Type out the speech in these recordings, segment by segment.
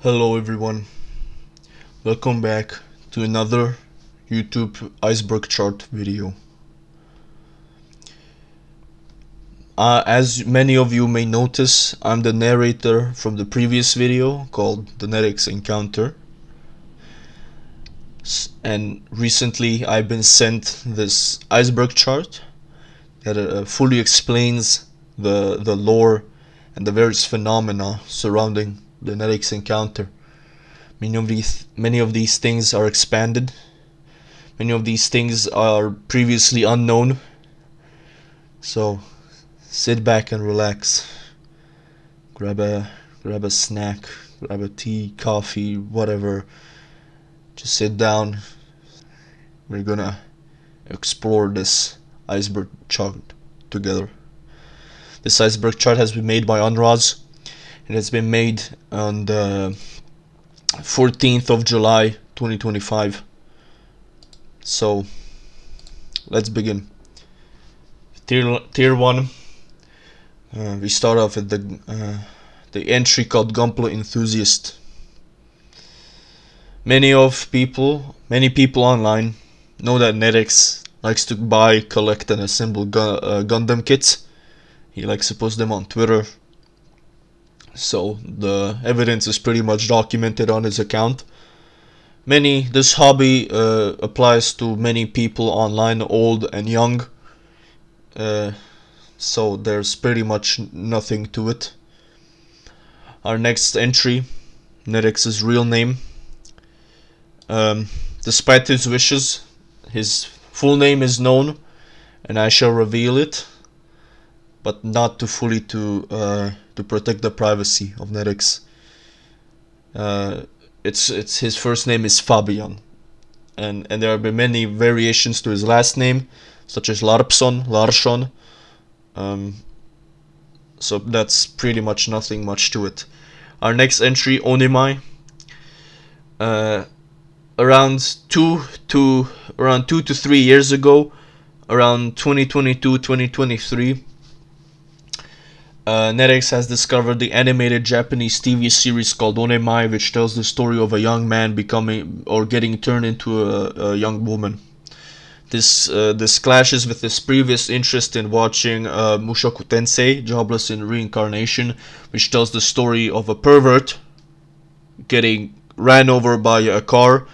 Hello everyone, welcome back to another YouTube iceberg chart video. As many of you may notice, I'm the narrator from the previous video called the Netyx Encounter. And recently I've been sent this iceberg chart that fully explains the lore and the various phenomena surrounding the Netyx Encounter. Many of these things are expanded. Many of these things are previously unknown. So sit back and relax. Grab a snack, grab a tea, coffee, whatever. Just sit down. We're gonna explore this iceberg chart together. This iceberg chart has been made by Unroz. It has been made on the 14th of July 2025. So let's begin. Tier 1. We start off with the entry called Gunplay Enthusiast. Many people online know that Netyx likes to buy, collect, and assemble Gundam kits. He likes to post them on Twitter. So the evidence is pretty much documented on his account. This hobby applies to many people online, old and young. So there's pretty much nothing to it. Our next entry, Netyx's real name. Despite his wishes, his full name is known, and I shall reveal it, but not to fully to protect the privacy of Netyx. It's his first name is Fabian, and there have been many variations to his last name, such as Larsson. So that's pretty much nothing much to it. Our next entry, Onemai. Around 2 to 3 years ago, around 2022-2023, Netyx has discovered the animated Japanese TV series called Onemai, which tells the story of a young man becoming or getting turned into a young woman. This clashes with his previous interest in watching Mushoku Tensei, Jobless in Reincarnation, which tells the story of a pervert getting ran over by a car,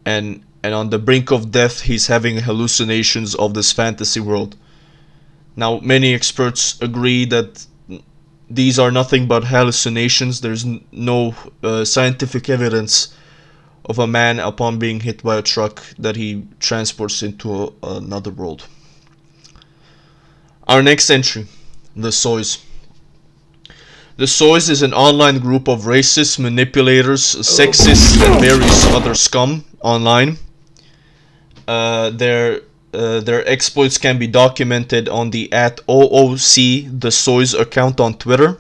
and on the brink of death he's having hallucinations of this fantasy world. Now, many experts agree that these are nothing but hallucinations. There's no scientific evidence of a man upon being hit by a truck that he transports into another world. Our next entry, the Soys. The Soys is an online group of racists, manipulators, sexists, and various other scum online. Their exploits can be documented on the @OOC the Soys account on Twitter,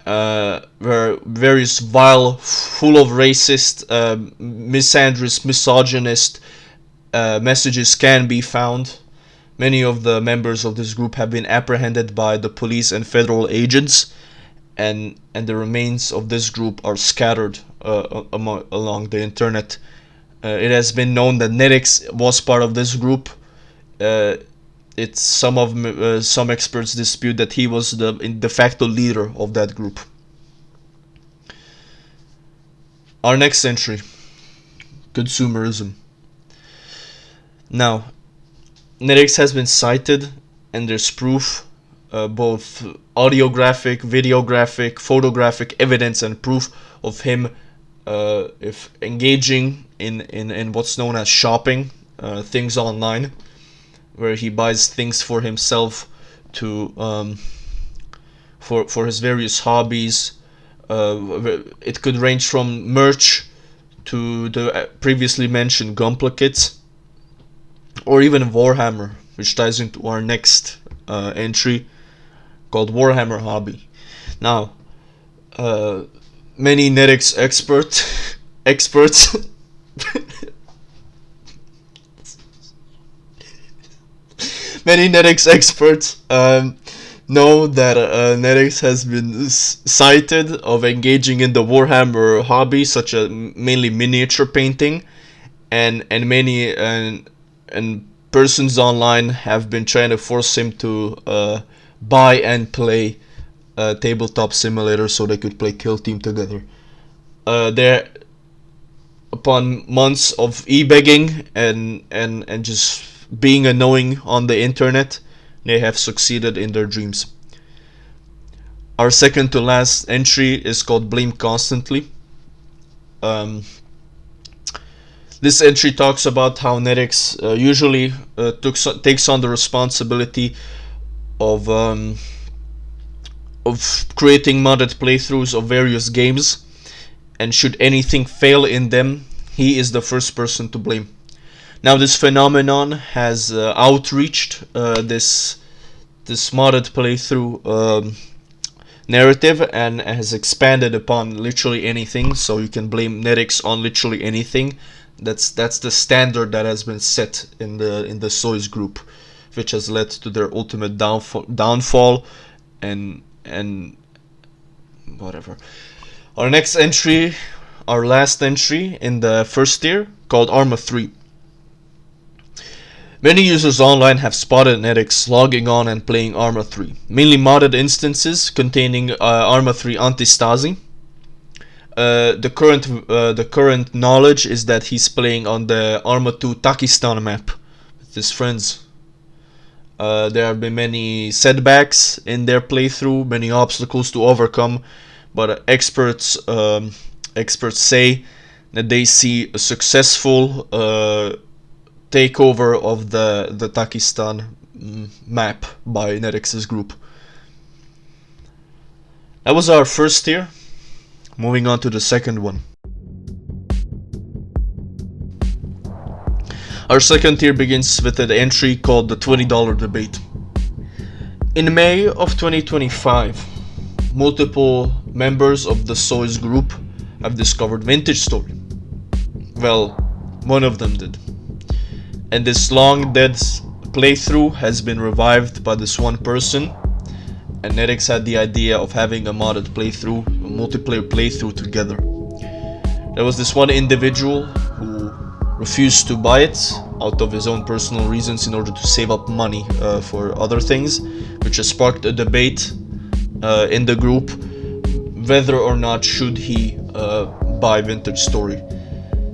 where various vile, full of racist, misandrous, misogynist messages can be found. Many of the members of this group have been apprehended by the police and federal agents, and the remains of this group are scattered along the internet. It has been known that Netyx was part of this group. Some experts dispute that he was the de facto leader of that group. Our next entry, consumerism. Now, Netyx has been cited, and there's proof, both audiographic, videographic, photographic evidence and proof of him if engaging in what's known as shopping, things online, where he buys things for himself to for his various hobbies. It could range from merch to the previously mentioned Gunpla kits, or even Warhammer, which ties into our next entry called Warhammer Hobby. Now, many Netyx experts many Netyx experts know that Netyx has been cited of engaging in the Warhammer hobby, such as mainly miniature painting, and persons online have been trying to force him to buy and play tabletop simulator so they could play Kill Team together. There, upon months of e-begging and just being annoying on the internet, they have succeeded in their dreams. Our second to last entry is called Blame Constantly. This entry talks about how Netyx usually takes on the responsibility of creating modded playthroughs of various games, and should anything fail in them, he is the first person to blame. Now this phenomenon has outreached this modded playthrough narrative and has expanded upon literally anything, so you can blame Netyx on literally anything. That's the standard that has been set in the Soys group, which has led to their ultimate downfall and whatever. Our next entry, our last entry in the first tier, called Arma 3. Many users online have spotted Netyx logging on and playing Arma 3, mainly modded instances containing Arma 3 Antistasi. The current knowledge is that he's playing on the Arma 2 Takistan map with his friends. There have been many setbacks in their playthrough, many obstacles to overcome, but experts say that they see a successful takeover of the Takistan map by Netyx's group. That was our first tier. Moving on to the second one. Our second tier begins with an entry called the $20 debate. In May of 2025, multiple members of the Soys group have discovered Vintage Story. Well, one of them did. And this long dead playthrough has been revived by this one person, and Netyx had the idea of having a modded playthrough, a multiplayer playthrough together. There was this one individual who refused to buy it out of his own personal reasons in order to save up money for other things, which has sparked a debate in the group whether or not should he buy Vintage Story.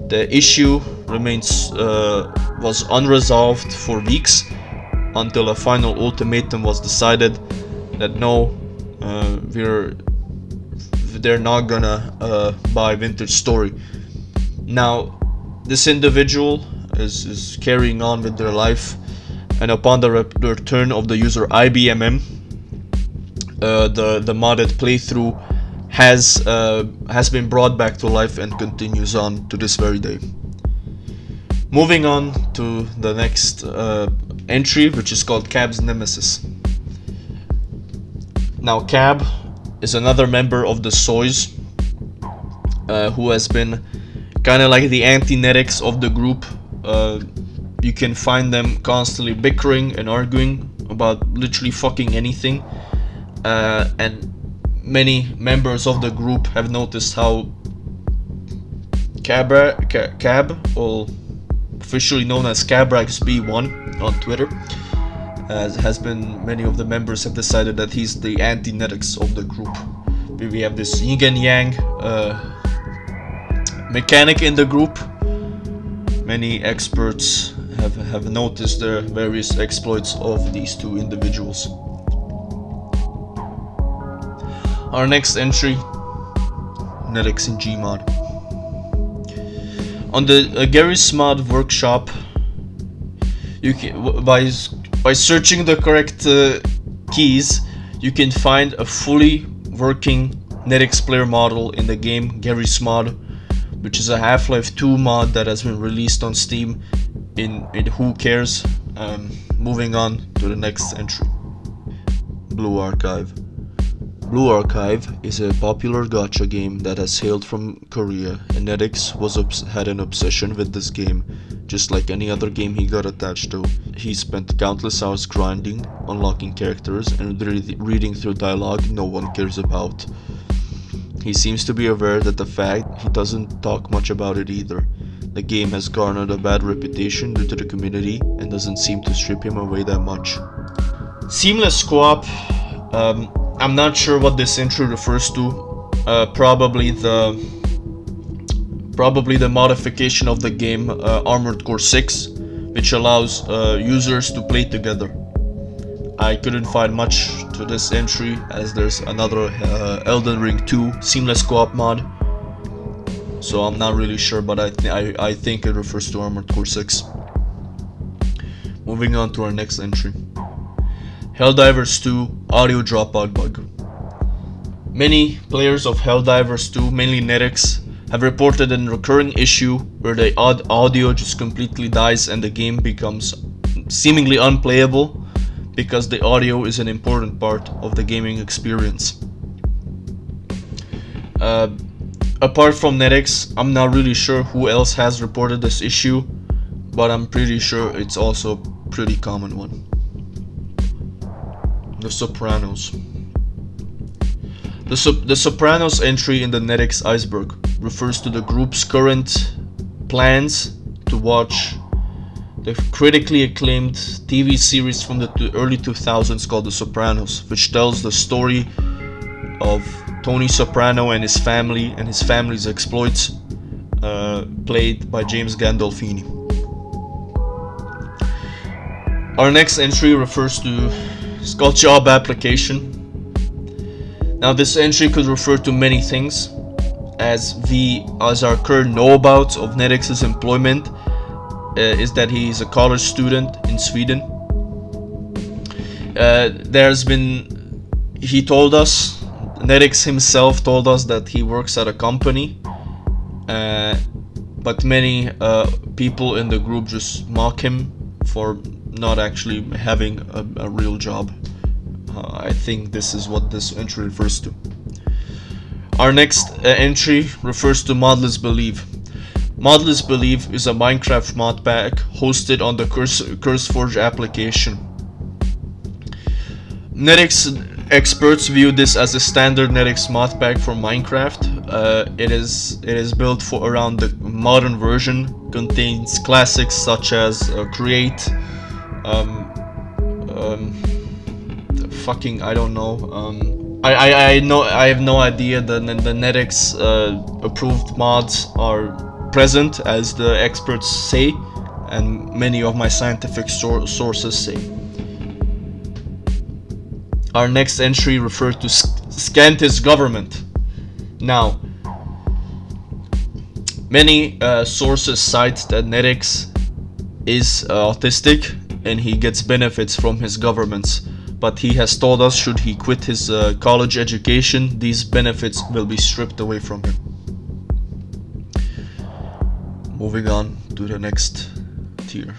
The issue was unresolved for weeks until a final ultimatum was decided that no, they're not gonna buy Vintage Story. Now, this individual is carrying on with their life, and upon the return of the user IBMM, the modded playthrough has been brought back to life and continues on to this very day. Moving on to the next entry, which is called Cab's Nemesis. Now, Cab is another member of the Soys who has been kind of like the anti-Netyx of the group. You can find them constantly bickering and arguing about literally fucking anything, and many members of the group have noticed how Cab, or officially known as CabRaxB1 on Twitter, many of the members have decided that he's the anti-Netyx of the group. We have this yin and yang mechanic in the group. Many experts have noticed the various exploits of these two individuals. Our next entry, Netyx in Gmod. On the Garry's Mod workshop, you can, by searching the correct keys, you can find a fully working Netyx player model in the game Garry's Mod, which is a Half-Life 2 mod that has been released on Steam in Who Cares. Moving on to the next entry, Blue Archive. Blue Archive is a popular gacha game that has hailed from Korea, and Netyx had an obsession with this game. Just like any other game he got attached to, he spent countless hours grinding, unlocking characters, and reading through dialogue no one cares about. He seems to be aware that the fact he doesn't talk much about it either. The game has garnered a bad reputation due to the community and doesn't seem to strip him away that much. Seamless co-op, I'm not sure what this entry refers to. Probably the modification of the game Armored Core 6, which allows users to play together. I couldn't find much to this entry, as there's another Elden Ring 2 seamless co-op mod, so I'm not really sure, but I think it refers to Armored Core 6. Moving on to our next entry. Helldivers 2 audio dropout bug. Many players of Helldivers 2, mainly Netyx, have reported a recurring issue where the audio just completely dies and the game becomes seemingly unplayable because the audio is an important part of the gaming experience. Apart from Netyx, I'm not really sure who else has reported this issue, but I'm pretty sure it's also a pretty common one. The Sopranos. The Sopranos entry in the Netyx Iceberg refers to the group's current plans to watch the critically acclaimed TV series from the early 2000s called The Sopranos, which tells the story of Tony Soprano and his family's exploits, played by James Gandolfini. Our next entry refers to, it's called Job Application. Now this entry could refer to many things, as our current know-about of Netyx's employment is that he is a college student in Sweden. He told us, Netyx himself told us that he works at a company, but many people in the group just mock him for not actually having a real job. I think this is what this entry refers to. Our next entry refers to Modless Believe. Modless Believe is a Minecraft mod pack hosted on the CurseForge application. Netyx experts view this as a standard Netyx mod pack for Minecraft. It is built for around the modern version, contains classics such as Create, I don't know. I have no idea. The Netyx approved mods are present, as the experts say, and many of my scientific sources say. Our next entry referred to Scantis government. Now, many sources cite that Netyx is autistic and he gets benefits from his governments, but he has told us should he quit his college education, these benefits will be stripped away from him. Moving on to the next tier.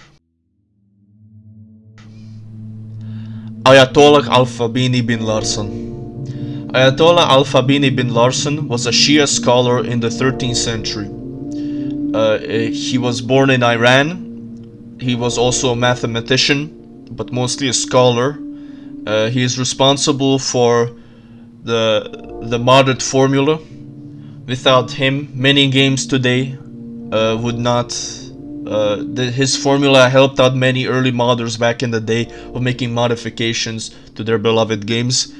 Ayatollah Al-Fabini bin Larson. Ayatollah Al-Fabini bin Larson was a Shia scholar in the 13th century. He was born in Iran. He was also a mathematician, but mostly a scholar. He is responsible for the modded formula. Without him, many games today would not. His formula helped out many early modders back in the day of making modifications to their beloved games.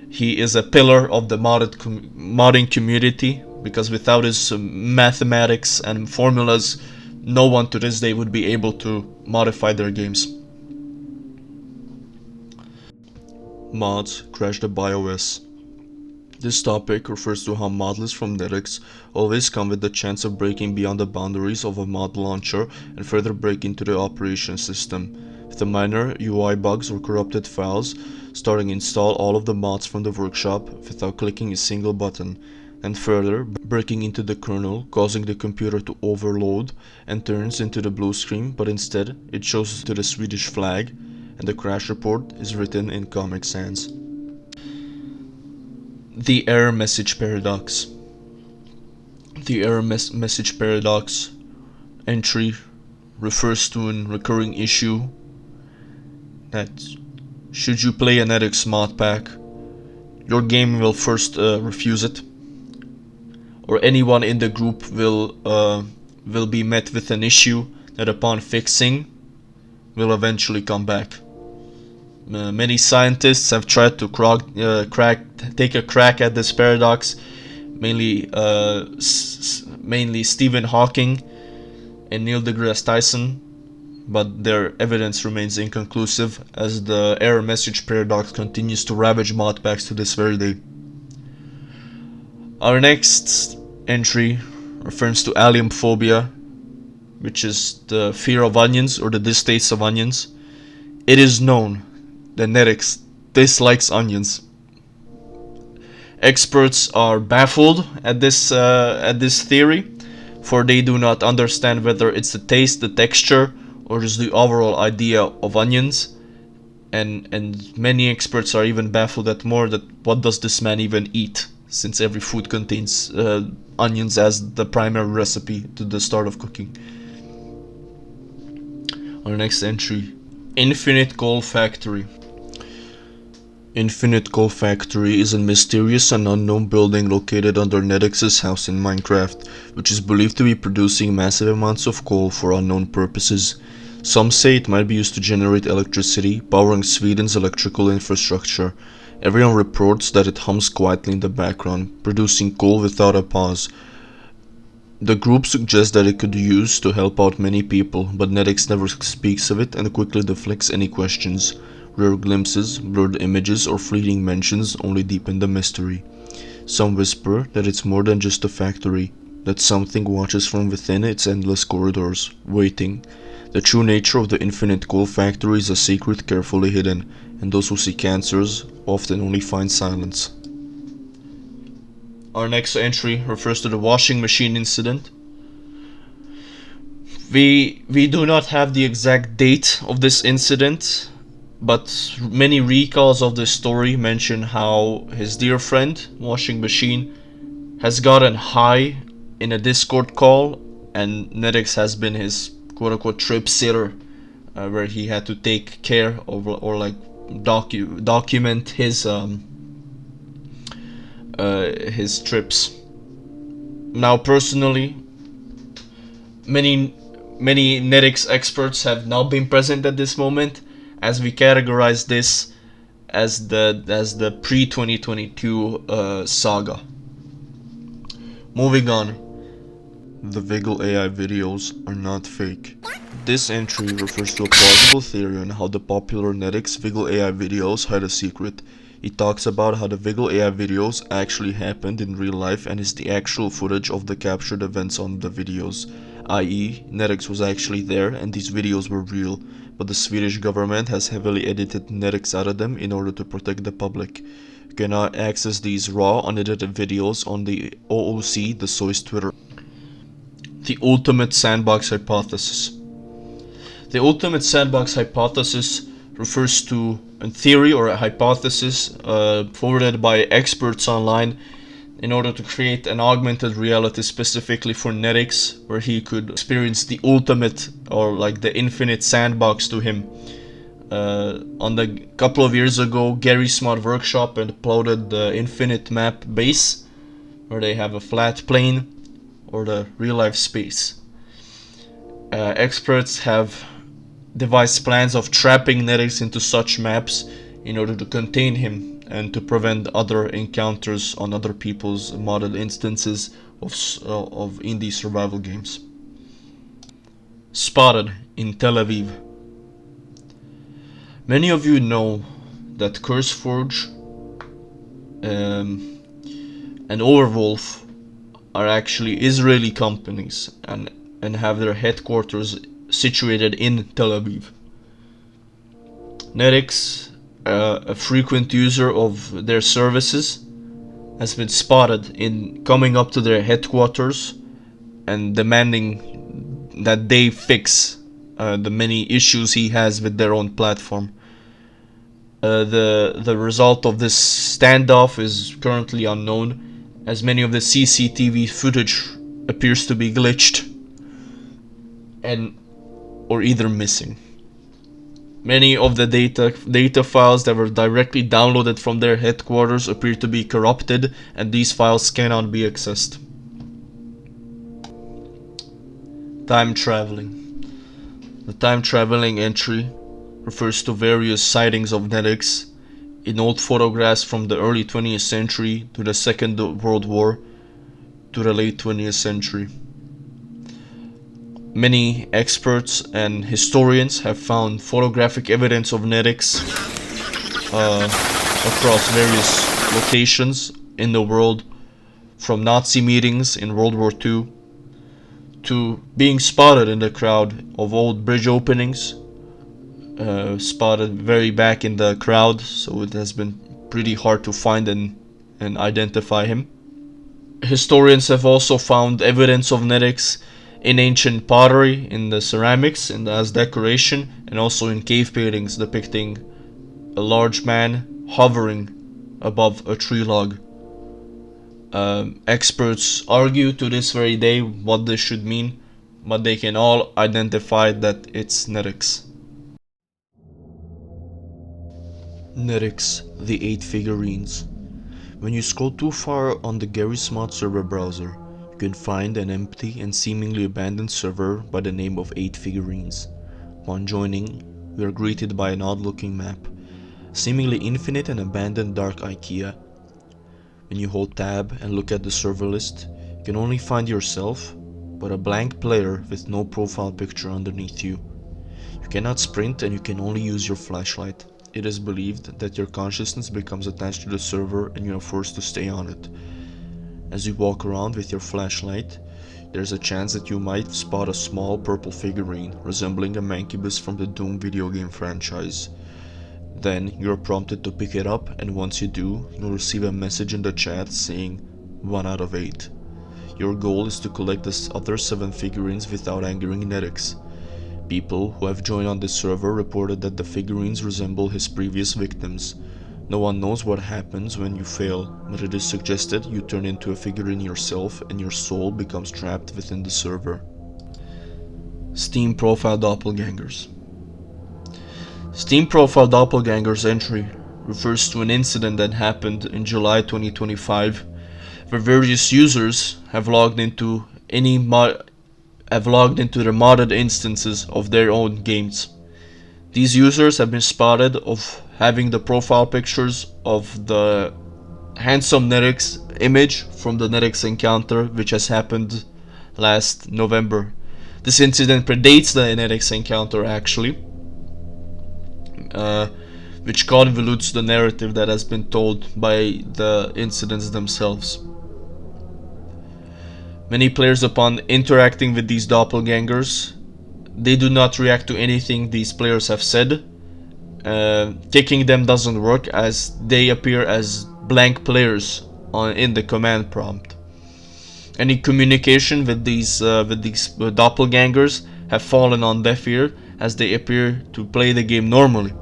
He is a pillar of the modding community, because without his mathematics and formulas, no one to this day would be able to modify their games. Mods crash the BIOS. This topic refers to how modlets from Netyx always come with the chance of breaking beyond the boundaries of a mod launcher and further break into the operation system. With the minor UI bugs or corrupted files, starting install all of the mods from the workshop without clicking a single button, and further breaking into the kernel, causing the computer to overload and turns into the blue screen, but instead it shows to the Swedish flag, and the crash report is written in Comic Sans. The error message paradox. The error message paradox entry refers to a recurring issue that should you play a Netyx mod pack, your game will first refuse it, or anyone in the group will be met with an issue that upon fixing will eventually come back. Many scientists have tried to take a crack at this paradox, mainly Stephen Hawking and Neil deGrasse Tyson, but their evidence remains inconclusive as the error message paradox continues to ravage modpacks to this very day. Our next entry refers to allium phobia, which is the fear of onions or the distaste of onions. It is known that Netyx dislikes onions. Experts are baffled at this theory, for they do not understand whether it's the taste, the texture, or just the overall idea of onions. And many experts are even baffled at more that what does this man even eat, since every food contains onions as the primary recipe to the start of cooking. Our next entry, Infinite Coal Factory. Infinite Coal Factory is a mysterious and unknown building located under Netyx's house in Minecraft, which is believed to be producing massive amounts of coal for unknown purposes. Some say it might be used to generate electricity, powering Sweden's electrical infrastructure. Everyone reports that it hums quietly in the background, producing coal without a pause. The group suggests that it could be used to help out many people, but Netyx never speaks of it and quickly deflects any questions. Rare glimpses, blurred images, or fleeting mentions only deepen the mystery. Some whisper that it's more than just a factory, that something watches from within its endless corridors, waiting. The true nature of the Infinite Coal Factory is a secret carefully hidden, and those who seek answers often only find silence. Our next entry refers to the washing machine incident. We do not have the exact date of this incident, but many recalls of this story mention how his dear friend, Washing Machine, has gotten high in a Discord call, and Netyx has been his quote-unquote trip sitter, where he had to take care of or like document his trips. Now, personally, many Netyx experts have not been present at this moment, as we categorize this as the pre-2022 saga. Moving on. The Wiggle AI videos are not fake. This entry refers to a plausible theory on how the popular Netyx Wiggle AI videos hide a secret. It talks about how the Wiggle AI videos actually happened in real life and is the actual footage of the captured events on the videos, i.e. Netyx was actually there and these videos were real, but the Swedish government has heavily edited Netyx out of them in order to protect the public. You can now access these raw, unedited videos on the OOC, the Soy's Twitter. The Ultimate Sandbox Hypothesis. The Ultimate Sandbox Hypothesis refers to a theory or a hypothesis forwarded by experts online in order to create an augmented reality specifically for Netyx, where he could experience the ultimate or like the infinite sandbox to him. On the couple of years ago, Gary's Mod Workshop had uploaded the Infinite Map base, where they have a flat plane or the real life space. Experts have devised plans of trapping Netyx into such maps in order to contain him and to prevent other encounters on other people's modded instances of indie survival games. Spotted in Tel Aviv. Many of you know that CurseForge and Overwolf are actually Israeli companies and have their headquarters situated in Tel Aviv. Netyx, a frequent user of their services, has been spotted in coming up to their headquarters and demanding that they fix the many issues he has with their own platform. The result of this standoff is currently unknown, as many of the CCTV footage appears to be glitched and or either missing. Many of the data files that were directly downloaded from their headquarters appear to be corrupted, and these files cannot be accessed. Time traveling. The time traveling entry refers to various sightings of Netyx in old photographs from the early 20th century to the Second World War to the late 20th century. Many experts and historians have found photographic evidence of Netyx across various locations in the world, from Nazi meetings in World War II to being spotted in the crowd of old bridge openings, spotted very back in the crowd, so it has been pretty hard to find and identify him. Historians have also found evidence of Netyx in ancient pottery, in the ceramics, and as decoration, and also in cave paintings depicting a large man hovering above a tree log. Experts argue to this very day what this should mean, but they can all identify that it's Netyx. Netyx, the 8 figurines. When you scroll too far on the GarySmart server browser, you can find an empty and seemingly abandoned server by the name of 8 figurines. Upon joining, we are greeted by an odd-looking map, seemingly infinite and abandoned dark IKEA. When you hold tab and look at the server list, you can only find yourself, but a blank player with no profile picture underneath you. You cannot sprint and you can only use your flashlight. It is believed that your consciousness becomes attached to the server and you are forced to stay on it. As you walk around with your flashlight, there's a chance that you might spot a small purple figurine resembling a Mancubus from the Doom video game franchise. Then you are prompted to pick it up, and once you do, you'll receive a message in the chat saying 1 out of 8. Your goal is to collect the other 7 figurines without angering Netyx. People who have joined on this server reported that the figurines resemble his previous victims. No one knows what happens when you fail, but it is suggested you turn into a figurine yourself and your soul becomes trapped within the server. Steam Profile Doppelgangers. Steam Profile Doppelgangers entry refers to an incident that happened in July 2025, where various users have logged into their modded instances of their own games. These users have been spotted of having the profile pictures of the handsome Netyx image from the Netyx encounter, which has happened last November. This incident predates the Netyx encounter actually, which convolutes the narrative that has been told by the incidents themselves. Many players, upon interacting with these doppelgangers, they do not react to anything these players have said. Kicking them doesn't work, as they appear as blank players in the command prompt. Any communication with these doppelgangers have fallen on deaf ear, as they appear to play the game normally,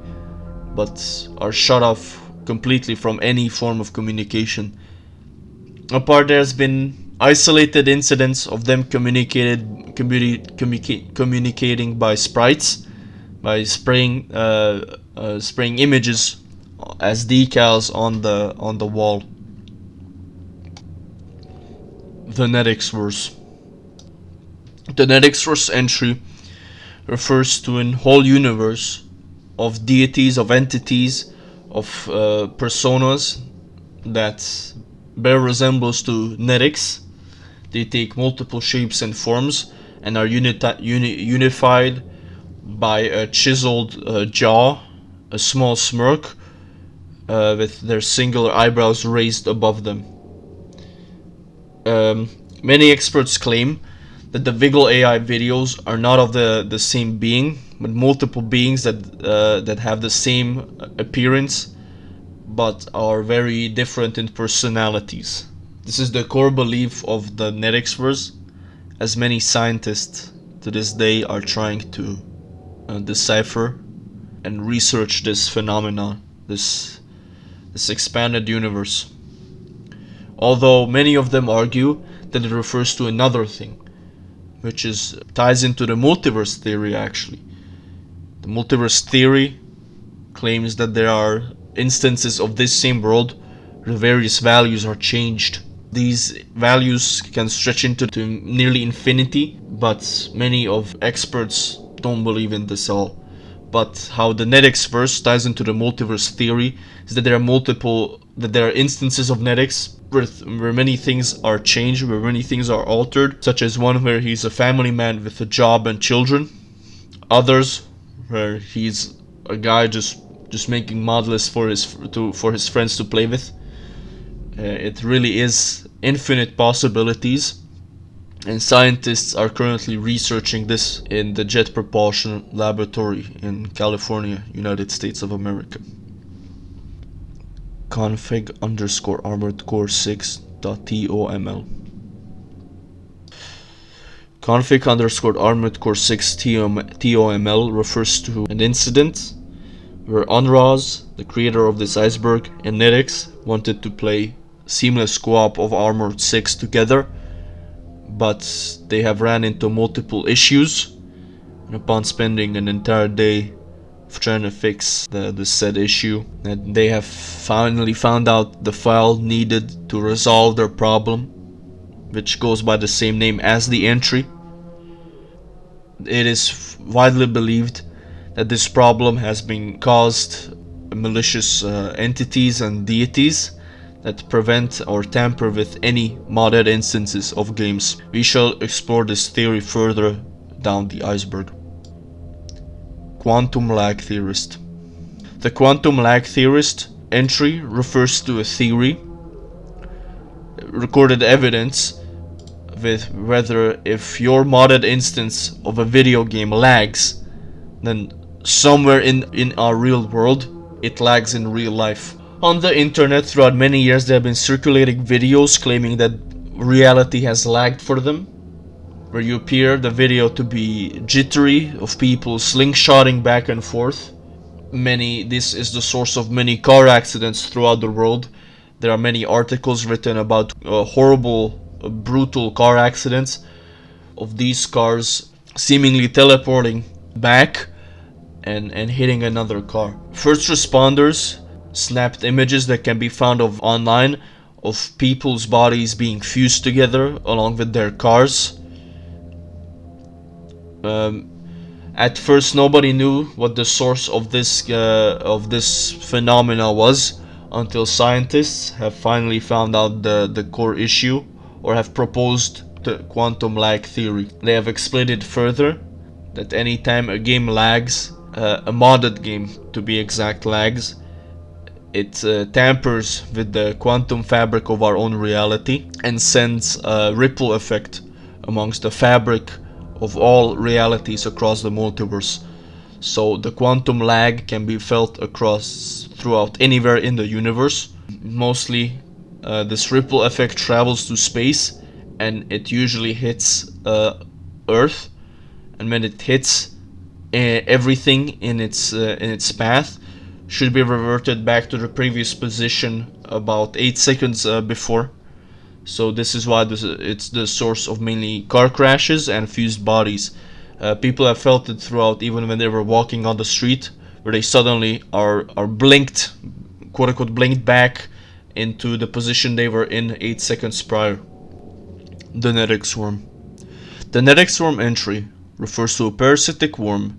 but are shut off completely from any form of communication. Apart, there's been isolated incidents of them communicating by sprites, by spraying images as decals on the wall. The Netyxverse. The Netyxverse entry refers to a whole universe of deities, of entities, of personas that bear resemblance to Netyx. They take multiple shapes and forms and are unified by a chiseled jaw, a small smirk, with their singular eyebrows raised above them. Many experts claim that the Wiggle AI videos are not of the same being, but multiple beings that have the same appearance, but are very different in personalities. This is the core belief of the Netyxverse, as many scientists to this day are trying to decipher and research this phenomenon this expanded universe. Although many of them argue that it refers to another thing, which ties into the multiverse theory actually. The multiverse theory claims that there are instances of this same world where various values are changed. These values can stretch into nearly infinity, but many of experts don't believe in this at all. But how the Netyx verse ties into the multiverse theory is that there are instances of Netyx where many things are changed, where many things are altered, such as one where he's a family man with a job and children, others where he's a guy just making models for his friends to play with. It really is infinite possibilities, and scientists are currently researching this in the Jet Propulsion Laboratory in California, United States of America. config_armoredcore6.toml. config_armoredcore6.toml refers to an incident where Unroz, the creator of this iceberg, and Netyx wanted to play seamless co-op of Armored 6 together, but they have ran into multiple issues, and upon spending an entire day trying to fix the said issue, and they have finally found out the file needed to resolve their problem, which goes by the same name as the entry. It is widely believed that this problem has been caused by malicious entities and deities that prevent or tamper with any modded instances of games. We shall explore this theory further down the iceberg. Quantum lag theorist. The quantum lag theorist entry refers to a theory, recorded evidence, with whether if your modded instance of a video game lags, then somewhere in our real world it lags in real life. On the internet throughout many years there have been circulating videos claiming that reality has lagged for them, where you appear the video to be jittery, of people slingshotting back and forth. This is the source of many car accidents throughout the world. There are many articles written about horrible, brutal car accidents of these cars seemingly teleporting back and hitting another car. First responders snapped images that can be found online of people's bodies being fused together along with their cars. At first nobody knew what the source of this phenomena was, until scientists have finally found out the core issue, or have proposed the quantum lag theory. They have explained it further, that anytime a game lags, a modded game to be exact lags, it tampers with the quantum fabric of our own reality and sends a ripple effect amongst the fabric of all realities across the multiverse. So the quantum lag can be felt throughout anywhere in the universe. Mostly this ripple effect travels to space, and it usually hits Earth, and when it hits everything in its path should be reverted back to the previous position about 8 seconds before. So this is why it's the source of mainly car crashes and fused bodies. People have felt it throughout, even when they were walking on the street, where they suddenly are blinked, quote unquote blinked back into the position they were in 8 seconds prior. The Netyx worm. The Netyx worm entry refers to a parasitic worm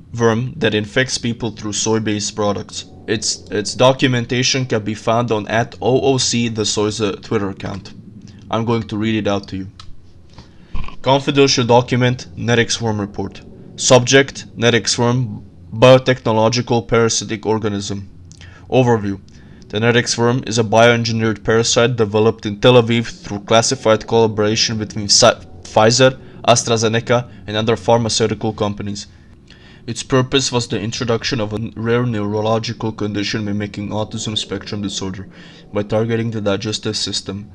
that infects people through soy-based products. Its documentation can be found on @OOC the Soyza Twitter account. I'm going to read it out to you. Confidential document, Netyx worm report. Subject, Netyx worm, biotechnological parasitic organism. Overview. The Netyx worm is a bioengineered parasite developed in Tel Aviv through classified collaboration between Pfizer, AstraZeneca, and other pharmaceutical companies. Its purpose was the introduction of a rare neurological condition mimicking autism spectrum disorder by targeting the digestive system.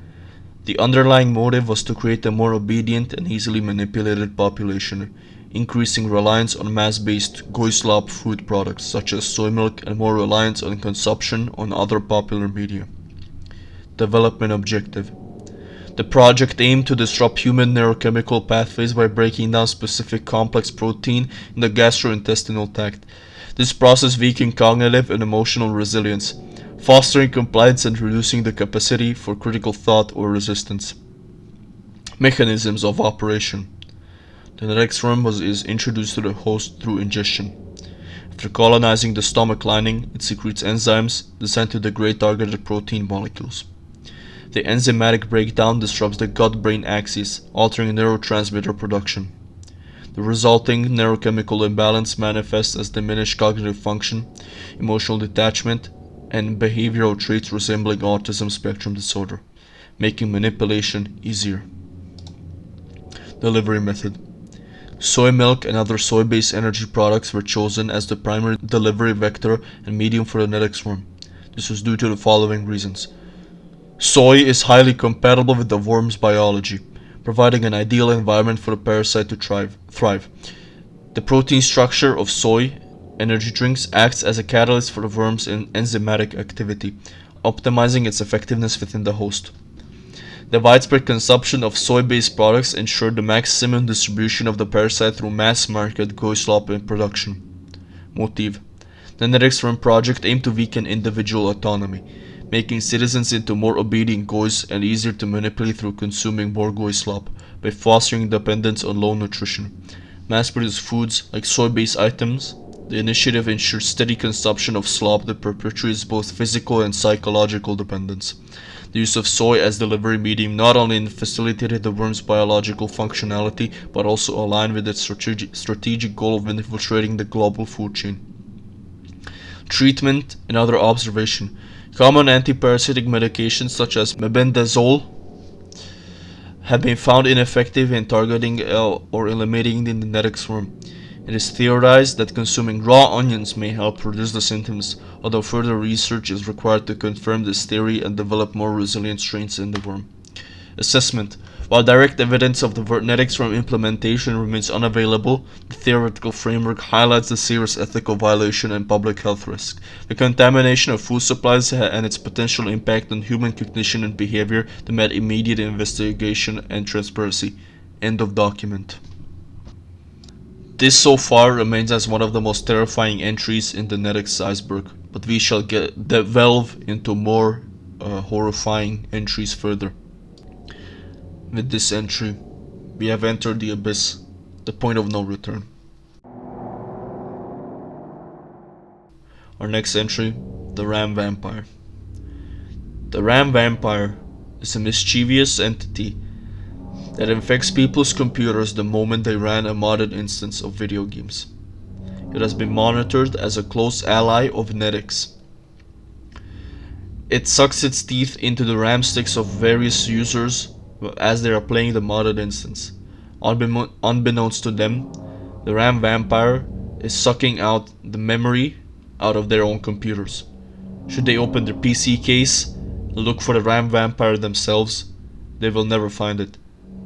The underlying motive was to create a more obedient and easily manipulated population, increasing reliance on mass-based goislop food products such as soy milk and more reliance on consumption on other popular media. Development objective. The project aimed to disrupt human neurochemical pathways by breaking down specific complex protein in the gastrointestinal tract. This process weakened cognitive and emotional resilience, fostering compliance and reducing the capacity for critical thought or resistance. Mechanisms of operation. The Netyx worm is introduced to the host through ingestion. After colonizing the stomach lining, it secretes enzymes designed to degrade targeted protein molecules. The enzymatic breakdown disrupts the gut-brain axis, altering neurotransmitter production. The resulting neurochemical imbalance manifests as diminished cognitive function, emotional detachment, and behavioral traits resembling autism spectrum disorder, making manipulation easier. Delivery method. Soy milk and other soy-based energy products were chosen as the primary delivery vector and medium for the Netyx worm. This was due to the following reasons. Soy is highly compatible with the worm's biology, providing an ideal environment for the parasite to thrive. The protein structure of soy energy drinks acts as a catalyst for the worm's enzymatic activity, optimizing its effectiveness within the host. The widespread consumption of soy-based products ensured the maximum distribution of the parasite through mass-market goislop production. Motive. The Netyx worm project aimed to weaken individual autonomy, making citizens into more obedient goys and easier to manipulate through consuming more goislop by fostering dependence on low nutrition. Mass-produced foods like soy-based items. The initiative ensures steady consumption of slop that perpetuates both physical and psychological dependence. The use of soy as delivery medium not only facilitated the worm's biological functionality, but also aligned with its strategic goal of infiltrating the global food chain. Treatment and other observation. Common antiparasitic medications such as mebendazole have been found ineffective in targeting or eliminating the Netyx worm. It is theorized that consuming raw onions may help reduce the symptoms, although further research is required to confirm this theory and develop more resilient strains in the worm. Assessment. While direct evidence of the Netyx worm implementation remains unavailable, the theoretical framework highlights the serious ethical violation and public health risk. The contamination of food supplies and its potential impact on human cognition and behavior demand immediate investigation and transparency. End of document. This so far remains as one of the most terrifying entries in the Netyx Iceberg, but we shall delve into more horrifying entries further. With this entry, we have entered the abyss, the point of no return. Our next entry, the Ram Vampire. The Ram Vampire is a mischievous entity that infects people's computers the moment they ran a modded instance of video games. It has been monitored as a close ally of Netyx. It sucks its teeth into the RAM sticks of various users as they are playing the modded instance. Unbeknownst to them, the RAM Vampire is sucking out the memory out of their own computers. Should they open their PC case and look for the RAM Vampire themselves, they will never find it,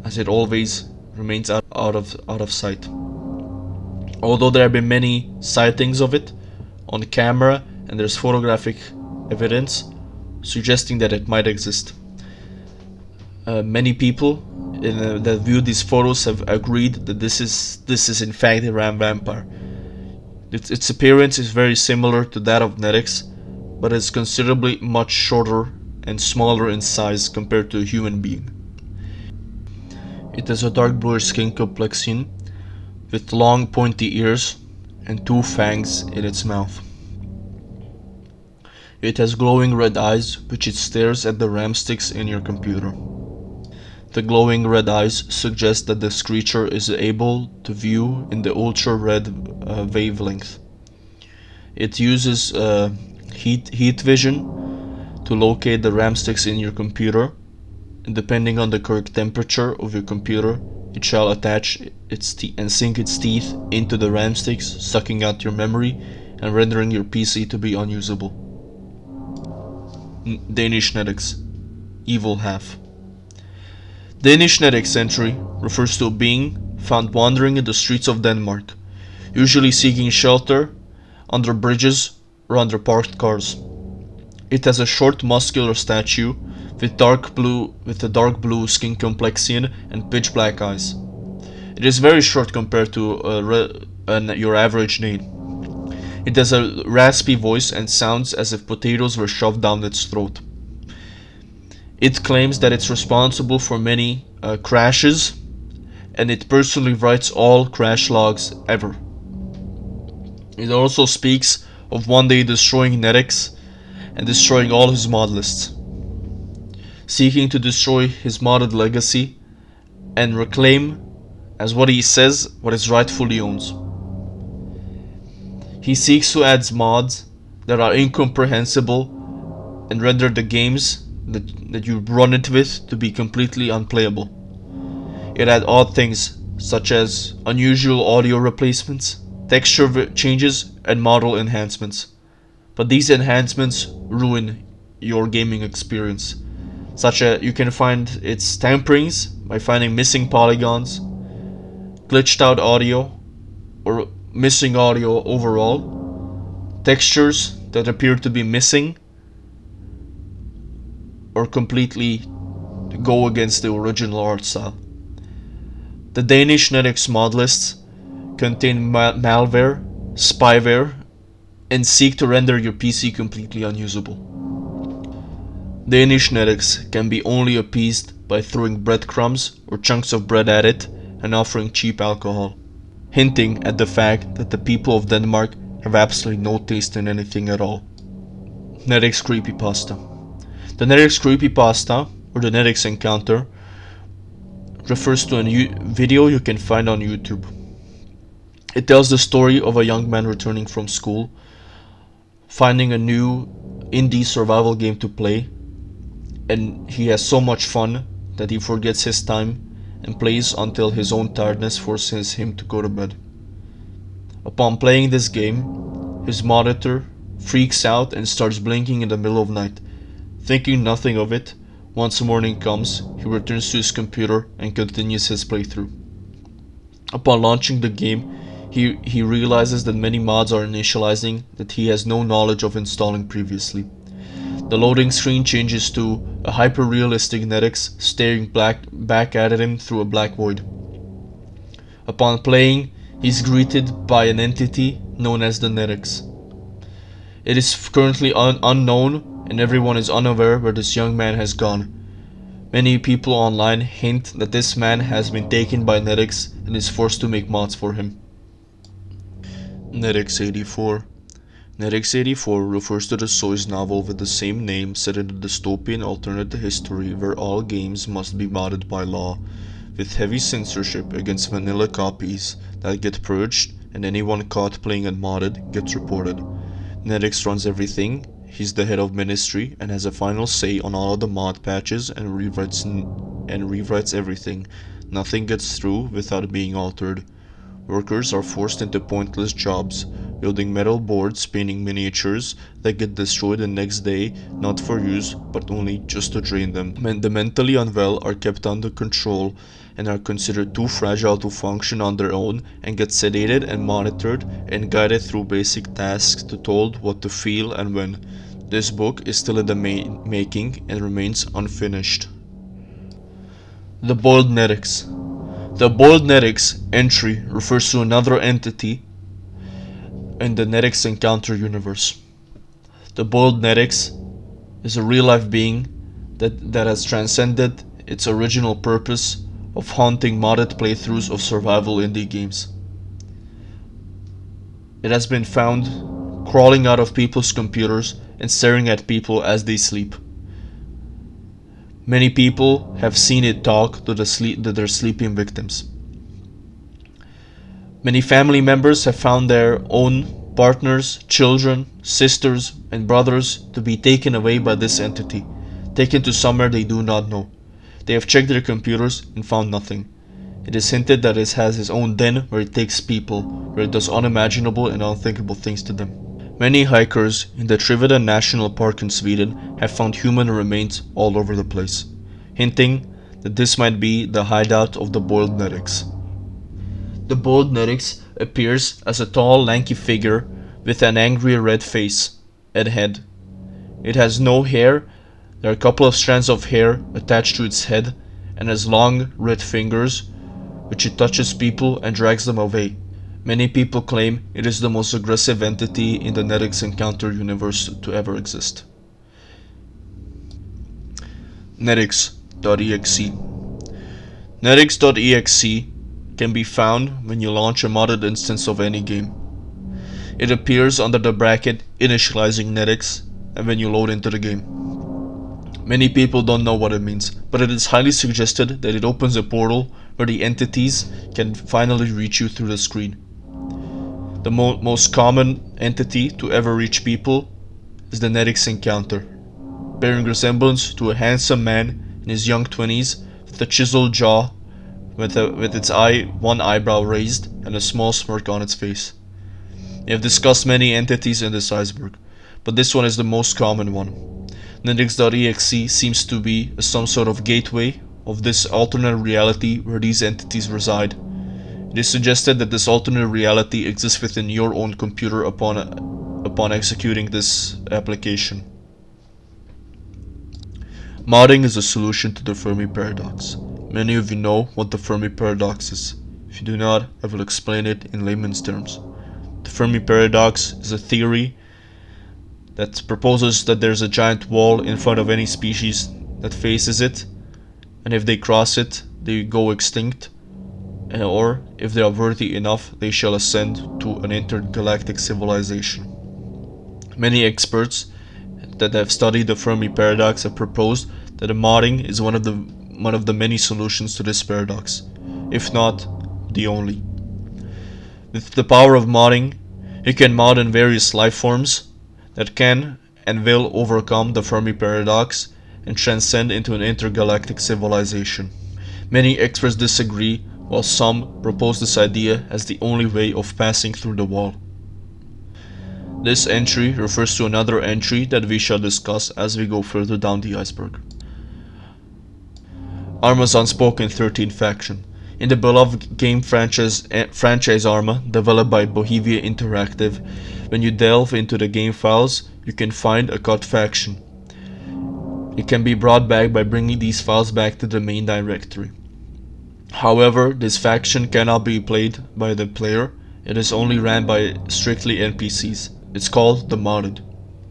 as it always remains out of sight. Although there have been many sightings of it on camera and there's photographic evidence suggesting that it might exist. Many people that viewed these photos have agreed that this is in fact a Ram Vampire. Its appearance is very similar to that of Netyx, but is considerably much shorter and smaller in size compared to a human being. It has a dark bluish skin complexion with long pointy ears and 2 fangs in its mouth. It has glowing red eyes which it stares at the RAM sticks in your computer. The glowing red eyes suggest that this creature is able to view in the ultra-red wavelength. It uses heat vision to locate the RAM sticks in your computer, and depending on the correct temperature of your computer, it shall attach its and sink its teeth into the RAM sticks, sucking out your memory and rendering your PC to be unusable. Danish Netyx, Evil Half. Danish Netyx entry refers to a being found wandering in the streets of Denmark, usually seeking shelter under bridges or under parked cars. It has a short, muscular statue with a dark blue skin complexion and pitch black eyes. It is very short compared to your average name. It has a raspy voice and sounds as if potatoes were shoved down its throat. It claims that it's responsible for many crashes, and it personally writes all crash logs ever. It also speaks of one day destroying Netyx and destroying all his mod lists, seeking to destroy his modded legacy and reclaim, as what he says, what it rightfully owns. He seeks to add mods that are incomprehensible and render the games that you run it with to be completely unplayable. It adds odd things such as unusual audio replacements, texture changes, and model enhancements. But these enhancements ruin your gaming experience. Such as you can find its tamperings by finding missing polygons, glitched out audio, or missing audio overall, textures that appear to be missing or completely go against the original art style. The Danish Netyx mod lists contain malware, spyware, and seek to render your PC completely unusable. Danish Netyx can be only appeased by throwing breadcrumbs or chunks of bread at it and offering cheap alcohol, hinting at the fact that the people of Denmark have absolutely no taste in anything at all. Netyx Creepypasta. The Netyx Creepypasta, or the Netyx Encounter, refers to a video you can find on YouTube. It tells the story of a young man returning from school, finding a new indie survival game to play, and he has so much fun that he forgets his time and plays until his own tiredness forces him to go to bed. Upon playing this game, his monitor freaks out and starts blinking in the middle of night. Thinking nothing of it, once morning comes, he returns to his computer and continues his playthrough. Upon launching the game, he realizes that many mods are initializing that he has no knowledge of installing previously. The loading screen changes to a hyper-realistic Netyx staring back at him through a black void. Upon playing, he's greeted by an entity known as the Netyx. It is currently unknown, and everyone is unaware where this young man has gone. Many people online hint that this man has been taken by Netyx and is forced to make mods for him. Netyx 84. Netyx 84 refers to the Soy's novel with the same name set in a dystopian alternate history where all games must be modded by law, with heavy censorship against vanilla copies that get purged, and anyone caught playing unmodded gets reported. Netyx runs everything. He's the head of ministry and has a final say on all of the mod patches and rewrites everything. Nothing gets through without being altered. Workers are forced into pointless jobs, building metal boards, painting miniatures that get destroyed the next day, not for use, but only just to drain them. The mentally unwell are kept under control and are considered too fragile to function on their own and get sedated and monitored and guided through basic tasks to told what to feel and when. This book is still in the making and remains unfinished. The Boiled Netyx. The Boiled Netyx entry refers to another entity in the Netyx Encounter universe. The Boiled Netyx is a real-life being that has transcended its original purpose of haunting modded playthroughs of survival indie games. It has been found crawling out of people's computers and staring at people as they sleep. Many people have seen it talk to their sleeping victims. Many family members have found their own partners, children, sisters, and brothers to be taken away by this entity, taken to somewhere they do not know. They have checked their computers and found nothing. It is hinted that it has its own den where it takes people, where it does unimaginable and unthinkable things to them. Many hikers in the Triveda National Park in Sweden have found human remains all over the place, hinting that this might be the hideout of the Boiled Netyx. The bold Netyx appears as a tall, lanky figure with an angry red face and head. It has no hair. There are a couple of strands of hair attached to its head, and has long, red fingers, which it touches people and drags them away. Many people claim it is the most aggressive entity in the Netyx Encounter universe to ever exist. Netyx.exe. Netyx.exe can be found when you launch a modded instance of any game. It appears under the bracket initializing Netyx and when you load into the game. Many people don't know what it means, but it is highly suggested that it opens a portal where the entities can finally reach you through the screen. The most common entity to ever reach people is the Netyx Encounter, bearing resemblance to a handsome man in his young 20s with a chiseled jaw, with its one eyebrow raised and a small smirk on its face. We have discussed many entities in this iceberg, but this one is the most common one. Netyx.exe seems to be some sort of gateway of this alternate reality where these entities reside. It is suggested that this alternate reality exists within your own computer upon executing this application. Modding is a solution to the Fermi paradox. Many of you know what the Fermi paradox is. If you do not, I will explain it in layman's terms. The Fermi paradox is a theory that proposes that there's a giant wall in front of any species that faces it, and if they cross it, they go extinct, or if they are worthy enough, they shall ascend to an intergalactic civilization. Many experts that have studied the Fermi paradox have proposed that modding is one of the many solutions to this paradox, if not the only. With the power of modding, you can mod in various life forms that can and will overcome the Fermi paradox and transcend into an intergalactic civilization. Many experts disagree, while some propose this idea as the only way of passing through the wall. This entry refers to another entry that we shall discuss as we go further down the iceberg. Arma's Unspoken 13 faction. In the beloved game franchise Arma, developed by Bohemia Interactive, when you delve into the game files, you can find a cut faction. It can be brought back by bringing these files back to the main directory. However, this faction cannot be played by the player, it is only ran by strictly NPCs. It's called the modded.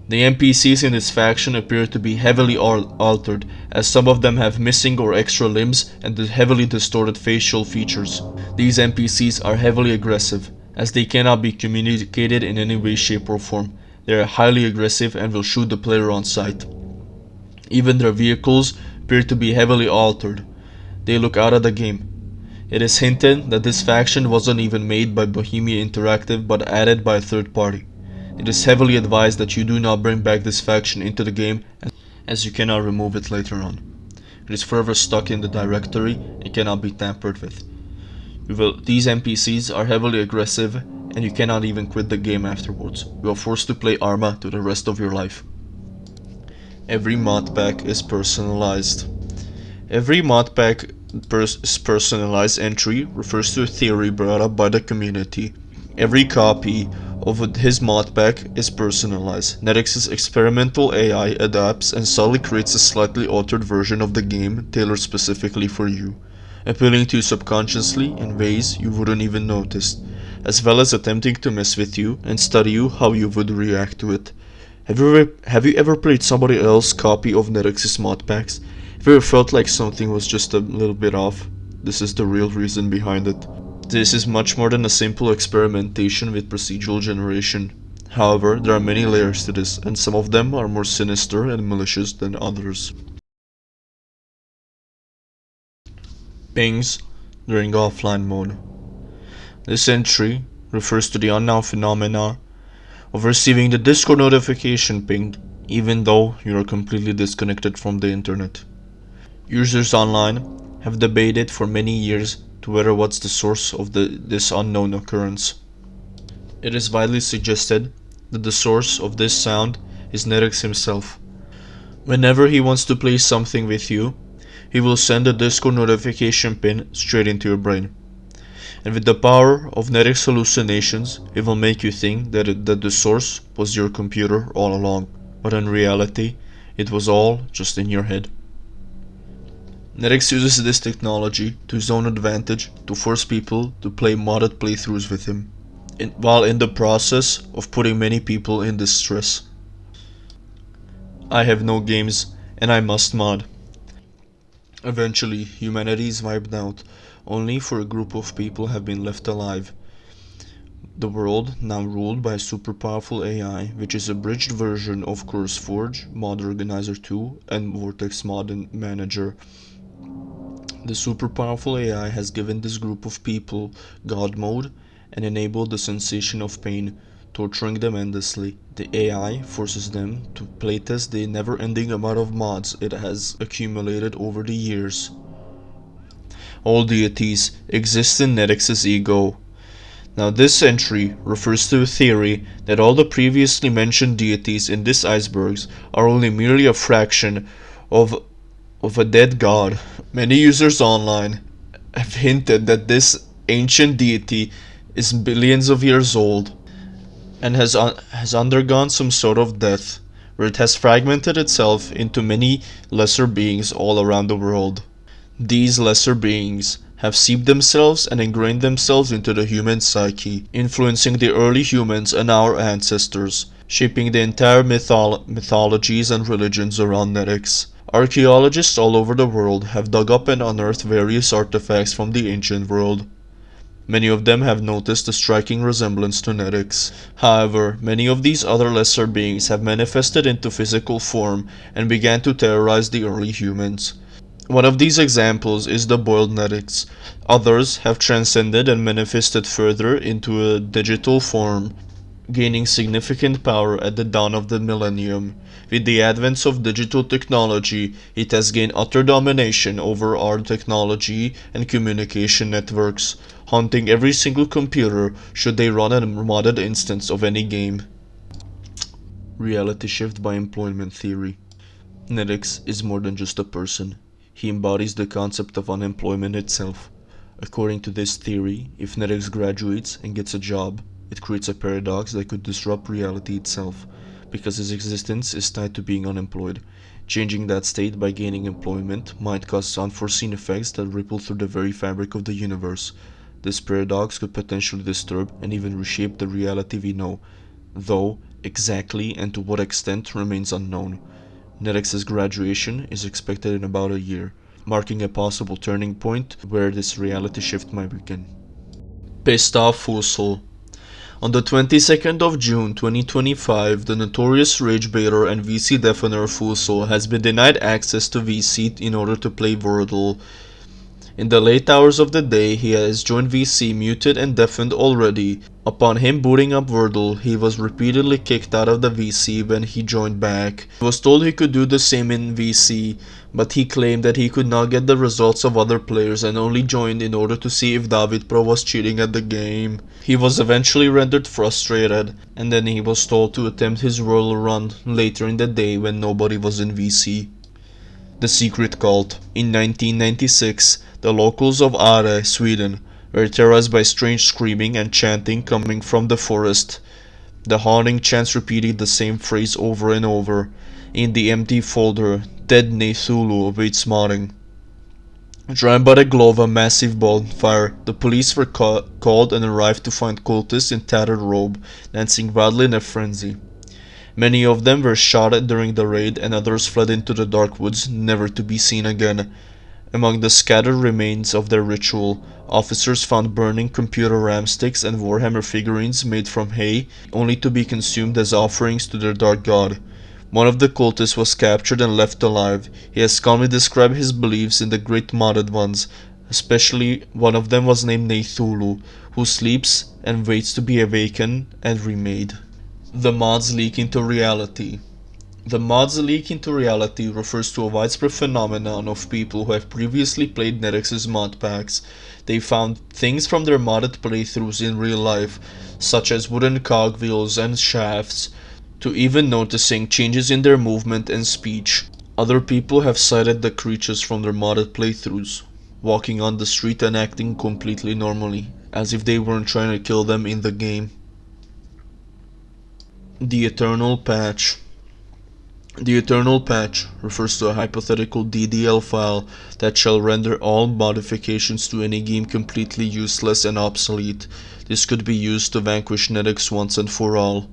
The NPCs in this faction appear to be heavily altered, as some of them have missing or extra limbs and heavily distorted facial features. These NPCs are heavily aggressive, as they cannot be communicated in any way, shape or form. They are highly aggressive and will shoot the player on sight. Even their vehicles appear to be heavily altered. They look out of the game. It is hinted that this faction wasn't even made by Bohemia Interactive but added by a third party. It is heavily advised that you do not bring back this faction into the game, as you cannot remove it later on. It is forever stuck in the directory and cannot be tampered with. These NPCs are heavily aggressive and you cannot even quit the game afterwards. You are forced to play Arma to the rest of your life. Every mod pack is personalized. Every mod pack personalized entry refers to a theory brought up by the community. Every copy of his mod pack is personalized. Netyx's experimental AI adapts and subtly creates a slightly altered version of the game tailored specifically for you, appealing to you subconsciously in ways you wouldn't even notice, as well as attempting to mess with you and study you how you would react to it. Have you ever played somebody else's copy of Netyx's mod packs? Have you ever felt like something was just a little bit off? This is the real reason behind it. This is much more than a simple experimentation with procedural generation. However, there are many layers to this, and some of them are more sinister and malicious than others. Pings during offline mode. This entry refers to the unknown phenomena of receiving the Discord notification ping even though you are completely disconnected from the internet. Users online have debated for many years to whether what's the source of this unknown occurrence. It is widely suggested that the source of this sound is Netyx himself. Whenever he wants to play something with you, he will send a Discord notification pin straight into your brain. And with the power of Netyx hallucinations, it will make you think that the source was your computer all along, but in reality, it was all just in your head. Netyx uses this technology to his own advantage to force people to play modded playthroughs with him, while in the process of putting many people in distress. I have no games, and I must mod. Eventually, humanity is wiped out, only for a group of people have been left alive. The world now ruled by a super powerful AI, which is a bridged version of CurseForge, Mod Organizer 2, and Vortex Mod Manager. The super powerful AI has given this group of people God mode and enabled the sensation of pain, torturing them endlessly. The AI forces them to playtest the never-ending amount of mods it has accumulated over the years. All deities exist in Netyx's ego. Now this entry refers to a theory that all the previously mentioned deities in this icebergs are only merely a fraction of a dead god. Many users online have hinted that this ancient deity is billions of years old and has undergone some sort of death, where it has fragmented itself into many lesser beings all around the world. These lesser beings have seeped themselves and ingrained themselves into the human psyche, influencing the early humans and our ancestors, shaping the entire mythologies and religions around Netyx. Archaeologists all over the world have dug up and unearthed various artifacts from the ancient world. Many of them have noticed a striking resemblance to Netyx. However, many of these other lesser beings have manifested into physical form and began to terrorize the early humans. One of these examples is the boiled Netyx. Others have transcended and manifested further into a digital form, gaining significant power at the dawn of the millennium. With the advent of digital technology, it has gained utter domination over our technology and communication networks, haunting every single computer should they run a modded instance of any game. Reality shift by employment theory. Netyx is more than just a person. He embodies the concept of unemployment itself. According to this theory, if Netyx graduates and gets a job, it creates a paradox that could disrupt reality itself, because his existence is tied to being unemployed. Changing that state by gaining employment might cause unforeseen effects that ripple through the very fabric of the universe. This paradox could potentially disturb and even reshape the reality we know, though exactly and to what extent remains unknown. Netyx's graduation is expected in about a year, marking a possible turning point where this reality shift might begin. Pissed Off Fool Soul. On the 22nd of June 2025, the notorious rage baiter and VC deafener Fool Soul has been denied access to VC in order to play Wordle. In the late hours of the day, he has joined VC muted and deafened already. Upon him booting up Wordle, he was repeatedly kicked out of the VC when he joined back. He was told he could do the same in VC, but he claimed that he could not get the results of other players and only joined in order to see if David Pro was cheating at the game. He was eventually rendered frustrated, and then he was told to attempt his Wordle run later in the day when nobody was in VC. The Secret Cult. In 1996, the locals of Are, Sweden, were terrorized by strange screaming and chanting coming from the forest. The haunting chants repeated the same phrase over and over. In the empty folder, Dead Cthulhu awaits modding. Drawn by the glow of a massive bonfire, the police were called and arrived to find cultists in tattered robe, dancing wildly in a frenzy. Many of them were shot at during the raid, and others fled into the dark woods, never to be seen again. Among the scattered remains of their ritual, officers found burning computer RAM sticks and Warhammer figurines made from hay, only to be consumed as offerings to their dark god. One of the cultists was captured and left alive. He has calmly described his beliefs in the great modded ones. Especially one of them was named Cthulhu, who sleeps and waits to be awakened and remade. The mods leak into reality. The mods leak into reality refers to a widespread phenomenon of people who have previously played Netyx's mod packs. They found things from their modded playthroughs in real life, such as wooden cogwheels and shafts, to even noticing changes in their movement and speech. Other people have cited the creatures from their modded playthroughs, walking on the street and acting completely normally. as if they weren't trying to kill them in the game. The Eternal Patch. The Eternal Patch refers to a hypothetical DDL file that shall render all modifications to any game completely useless and obsolete. This could be used to vanquish Netyx once and for all.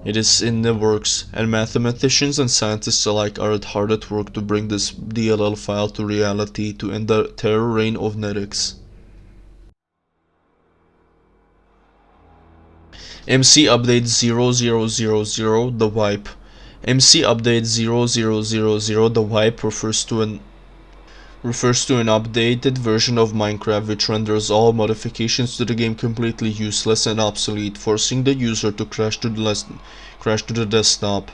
It is in the works, and mathematicians and scientists alike are hard at work to bring this DLL file to reality to end the terror reign of Netyx. MC Update 0000 The Wipe. MC Update 0000 The Wipe refers to an updated version of Minecraft which renders all modifications to the game completely useless and obsolete, forcing the user to crash to the desktop.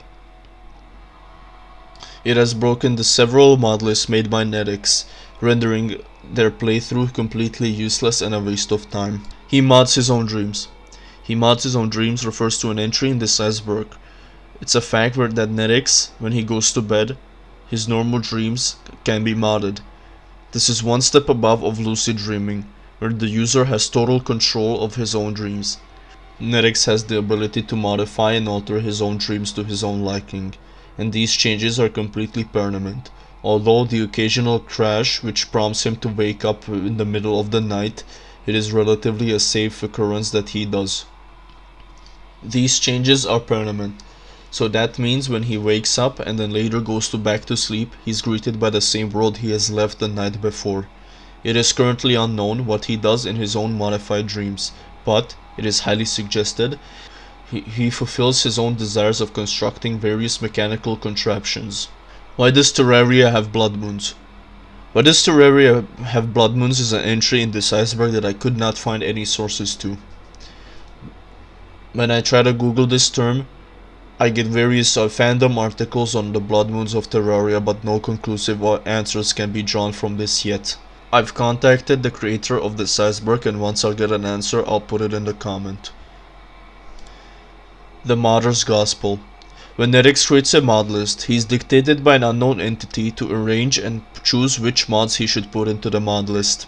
It has broken the several mod lists made by Netyx, rendering their playthrough completely useless and a waste of time. He mods his own dreams. He mods his own dreams refers to an entry in this iceberg. It's a fact that Netyx, when he goes to bed, his normal dreams can be modded. This is one step above of lucid dreaming, where the user has total control of his own dreams. Netyx has the ability to modify and alter his own dreams to his own liking, and these changes are completely permanent, although the occasional crash which prompts him to wake up in the middle of the night, it is relatively a safe occurrence that he does. These changes are permanent, so that means when he wakes up and then later goes back to sleep, he's greeted by the same world he has left the night before. It is currently unknown what he does in his own modified dreams, but it is highly suggested he fulfills his own desires of constructing various mechanical contraptions. Why does Terraria have blood moons? Why does Terraria have blood moons is an entry in this iceberg that I could not find any sources to. When I try to Google this term, I get various fandom articles on the blood moons of Terraria, but no conclusive answers can be drawn from this yet. I've contacted the creator of this iceberg, and once I get an answer, I'll put it in the comment. The Modder's Gospel. When Netyx creates a mod list, he is dictated by an unknown entity to arrange and choose which mods he should put into the mod list.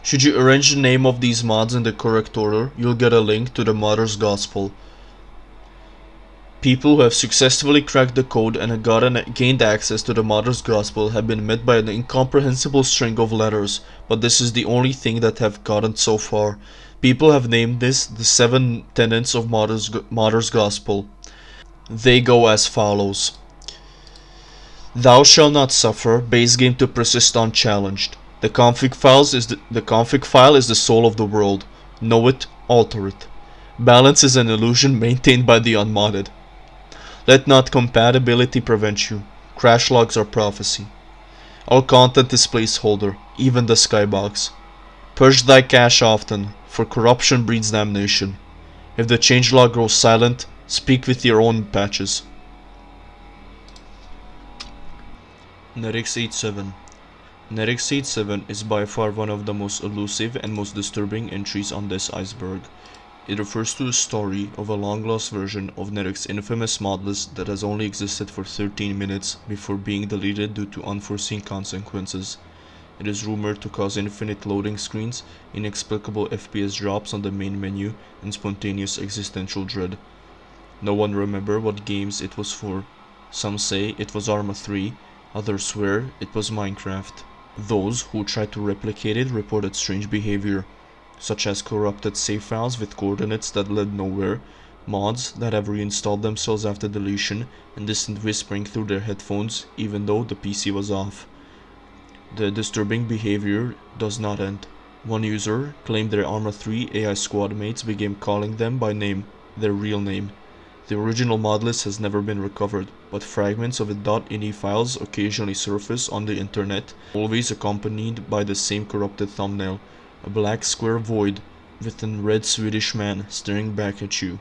Should you arrange the name of these mods in the correct order, you'll get a link to the Modder's Gospel. People who have successfully cracked the code and gained access to the Modder's Gospel have been met by an incomprehensible string of letters, but this is the only thing that have gotten so far. People have named this the 7 tenets of Modder's Gospel. They go as follows. Thou shalt not suffer base game to persist unchallenged. The config file is the soul of the world. Know it, alter it. Balance is an illusion maintained by the unmodded. Let not compatibility prevent you. Crash logs are prophecy. All content is placeholder, even the skybox. Purge thy cache often, for corruption breeds damnation. If the changelog grows silent, speak with your own patches. Netyx 87. Netyx 87 is by far one of the most elusive and most disturbing entries on this iceberg. It refers to a story of a long-lost version of Netyx's infamous mod list that has only existed for 13 minutes before being deleted due to unforeseen consequences. It is rumored to cause infinite loading screens, inexplicable FPS drops on the main menu, and spontaneous existential dread. No one remember what games it was for. Some say it was Arma 3, others swear it was Minecraft. Those who tried to replicate it reported strange behavior, such as corrupted save files with coordinates that led nowhere, mods that have reinstalled themselves after deletion, and distant whispering through their headphones even though the PC was off. The disturbing behavior does not end. One user claimed their Arma 3 AI squad mates began calling them by name, their real name. The original mod list has never been recovered, but fragments of its .ini files occasionally surface on the internet, always accompanied by the same corrupted thumbnail, a black square void with a red Swedish man staring back at you.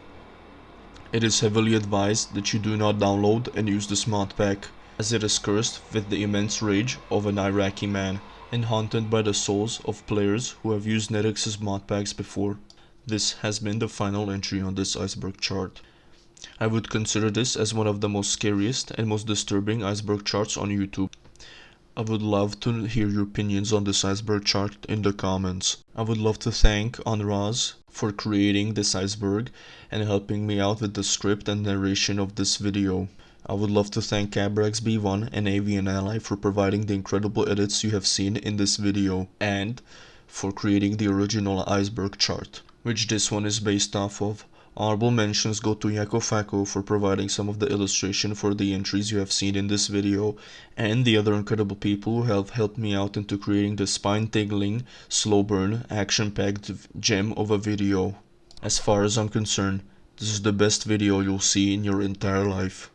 It is heavily advised that you do not download and use this mod pack, as it is cursed with the immense rage of an Iraqi man, and haunted by the souls of players who have used Netyx's mod packs before. This has been the final entry on this iceberg chart. I would consider this as one of the most scariest and most disturbing iceberg charts on YouTube. I would love to hear your opinions on this iceberg chart in the comments. I would love to thank Unroz for creating this iceberg and helping me out with the script and narration of this video. I would love to thank CabraXB1 and AvianAlly for providing the incredible edits you have seen in this video, and for creating the original iceberg chart, which this one is based off of. Honorable mentions go to YackoFacko for providing some of the illustration for the entries you have seen in this video, and the other incredible people who have helped me out into creating the spine-tingling, slow burn, action-packed gem of a video. As far as I'm concerned, this is the best video you'll see in your entire life.